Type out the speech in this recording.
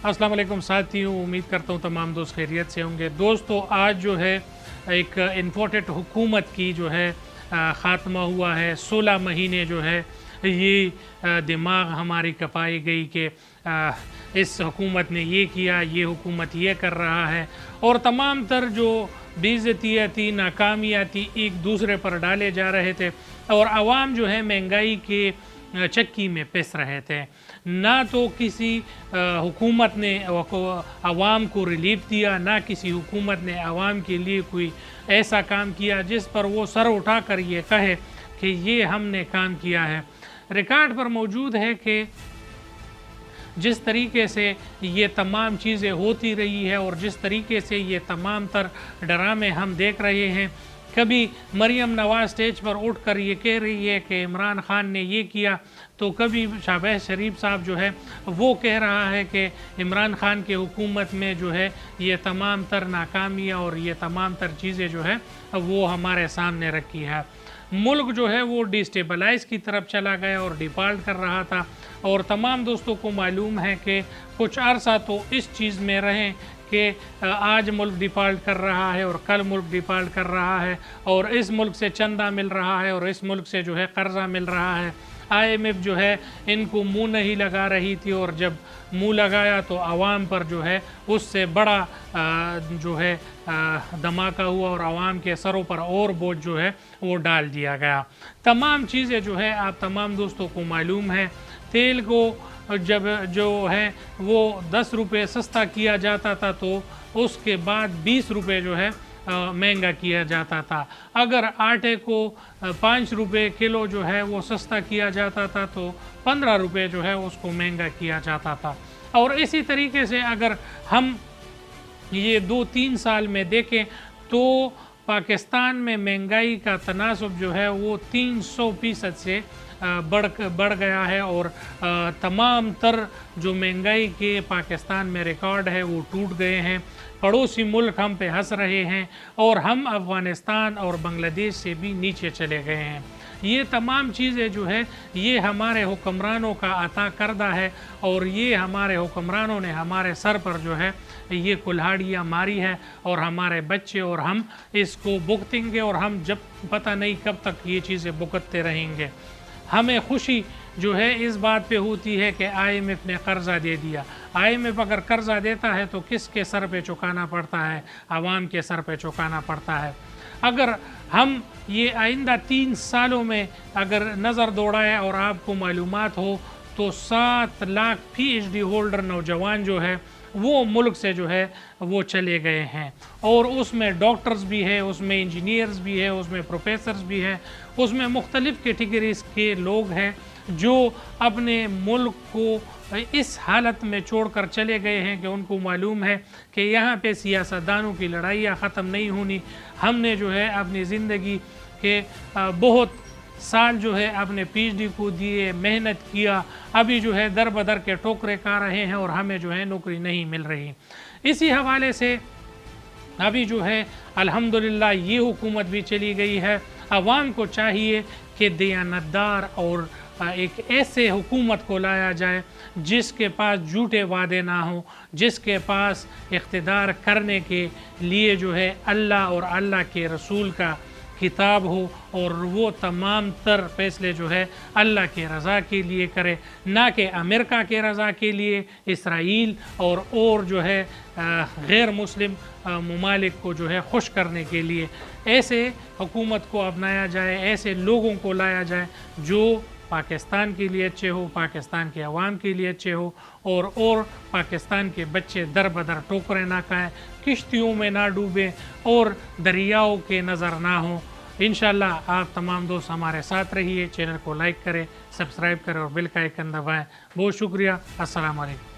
अस्सलाम वालेकुम साथियों, उम्मीद करता हूँ तमाम दोस्त खैरियत से होंगे। दोस्तों, आज जो है एक इन्पोर्टेड हुकूमत की जो है ख़ात्मा हुआ है। 16 महीने जो है ये दिमाग हमारी कपाई गई कि इस हुकूमत ने ये किया, ये हुकूमत ये कर रहा है, और तमाम तर जो बेइज्जतियाँ थी, नाकामियाँ थी, एक दूसरे पर डाले जा रहे थे और आवाम जो है महंगाई के चक्की में पिस रहे थे। ना तो किसी हुकूमत ने आवाम को रिलीफ दिया, ना किसी हुकूमत ने आवाम के लिए कोई ऐसा काम किया जिस पर वो सर उठा कर ये कहे कि ये हमने काम किया है। रिकॉर्ड पर मौजूद है कि जिस तरीके से ये तमाम चीज़ें होती रही है और जिस तरीके से ये तमाम तर ड्रामे हम देख रहे हैं, कभी मरियम नवाज स्टेज पर उठकर ये कह रही है कि इमरान खान ने ये किया, तो कभी शहबाज शरीफ साहब जो है वो कह रहा है कि इमरान खान के हुकूमत में जो है ये तमाम तर नाकामियाँ और ये तमाम तर चीज़ें जो है वो हमारे सामने रखी है। मुल्क जो है वो डिस्टेबलाइज की तरफ चला गया और डिफ़ॉल्ट कर रहा था, और तमाम दोस्तों को मालूम है कि कुछ अरसा तो इस चीज़ में रहें कि आज मुल्क डिफ़ॉल्ट कर रहा है और कल मुल्क डिफ़ॉल्ट कर रहा है, और इस मुल्क से चंदा मिल रहा है और इस मुल्क से जो है कर्ज़ा मिल रहा है। IMF जो है इनको मुंह नहीं लगा रही थी, और जब मुंह लगाया तो आवाम पर जो है उससे बड़ा जो है धमाका हुआ और आवाम के सरों पर और बोझ जो है वो डाल दिया गया। तमाम चीज़ें जो है आप तमाम दोस्तों को मालूम है, तेल को जब जो है वो 10 रुपये सस्ता किया जाता था तो उसके बाद 20 रुपये जो है महंगा किया जाता था। अगर आटे को 5 रुपये किलो जो है वो सस्ता किया जाता था तो 15 रुपये जो है उसको महंगा किया जाता था। और इसी तरीके से अगर हम ये 2-3 साल में देखें तो पाकिस्तान में महंगाई का तनासब जो है वो 300% से बढ़ गया है, और तमाम तर जो महंगाई के पाकिस्तान में रिकॉर्ड है वो टूट गए हैं। पड़ोसी मुल्क हम पे हंस रहे हैं और हम अफ़गानिस्तान और बांग्लादेश से भी नीचे चले गए हैं। ये तमाम चीज़ें जो है ये हमारे हुक्मरानों का अता करदा है, और ये हमारे हुक्मरानों ने हमारे सर पर जो है ये कुल्हाड़ियाँ मारी है, और हमारे बच्चे और हम इसको भुगतेंगे, और हम जब पता नहीं कब तक ये चीज़ें भुगतते रहेंगे। हमें खुशी जो है इस बात पे होती है कि IMF ने कर्ज़ा दे दिया। IMF अगर कर्ज़ा देता है तो किसके सर पे चुकाना पड़ता है? आवाम के सर पे चुकाना पड़ता है। अगर हम ये आइंदा 3 सालों में अगर नज़र दौड़ाएं और आपको मालूमात हो तो 7 लाख PhD होल्डर नौजवान जो है वो मुल्क से जो है वो चले गए हैं, और उसमें डॉक्टर्स भी है, उसमें इंजीनियर्स भी है, उसमें प्रोफेसर्स भी हैं, उसमें मुख्तलिफ़ कैटेगरीज़ के लोग हैं जो अपने मुल्क को इस हालत में छोड़कर चले गए हैं कि उनको मालूम है कि यहाँ पे सियासतदानों की लड़ाइयाँ ख़त्म नहीं होनी। हमने जो है अपनी ज़िंदगी के बहुत साल जो है अपने PhD को दिए, मेहनत किया, अभी जो है दर बदर के ठोकरे खा रहे हैं और हमें जो है नौकरी नहीं मिल रही। इसी हवाले से अभी जो है अल्हम्दुलिल्लाह ये हुकूमत भी चली गई है। आवाम को चाहिए कि दयानतदार और एक ऐसे हुकूमत को लाया जाए जिसके पास झूठे वादे ना हो, जिसके पास इख्तिदार करने के लिए जो है अल्लाह और अल्लाह के रसूल का किताब हो, और वो तमाम तर फैसले जो है अल्लाह के रज़ा के लिए करे, ना कि अमेरिका के रज़ा के लिए, इसराइल और जो है गैर मुस्लिम ममालिक को जो है खुश करने के लिए। ऐसे हुकूमत को अपनाया जाए, ऐसे लोगों को लाया जाए जो पाकिस्तान के लिए अच्छे हो, पाकिस्तान के अवाम के लिए अच्छे हो, और पाकिस्तान के बच्चे दर बदर ठोकरें ना खाएं, किश्तियों में ना डूबें और दरियाओं के नज़र ना हों। इंशाअल्लाह आप तमाम दोस्त हमारे साथ रहिए। चैनल को लाइक करें, सब्सक्राइब करें और बेल का आइकन दबाएं। बहुत शुक्रिया। अस्सलाम वालेकुम।